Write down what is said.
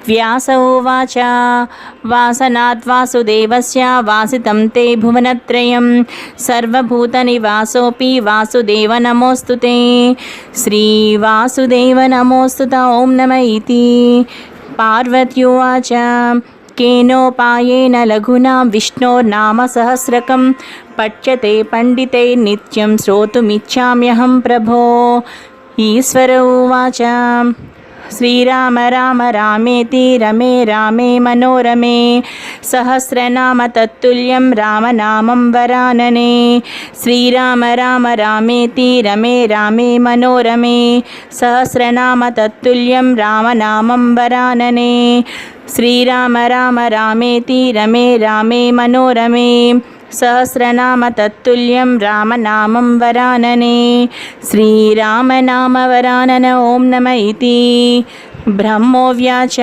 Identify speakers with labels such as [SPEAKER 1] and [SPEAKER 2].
[SPEAKER 1] व्यास उवाच वासनात् वासुदेवस्य वासितं ते भुवनत्रयं सर्वभूतनिवासोऽपि वासुदेव नमोऽस्तु ते। श्रीवासुदेव नमोऽस्तु ते। ॐ नमः इति। पार्वत्युवाच केनोपायेन लघुना विष्णोर्नाम सहस्रकं पच्यते पण्डिते नित्यं श्रोतुमिच्छाम्यहं प्रभो। ईश्वर उवाच श्रीराम राम रामेति रमे रामे मनोरमे सहस्रनाम तत्तुल्यं रामनामं वरानने। श्रीराम राम रामेति रमे रामे मनोरमे सहस्रनाम तत्तुल्यं रामनामं वरानने। श्रीराम राम रामेति रमे रामे मनोरमे सहस्रनाम तत्तुल्यं रामनामं वरानने। श्रीरामनाम वरानन। ओं नमः इति। ब्रह्मोवाच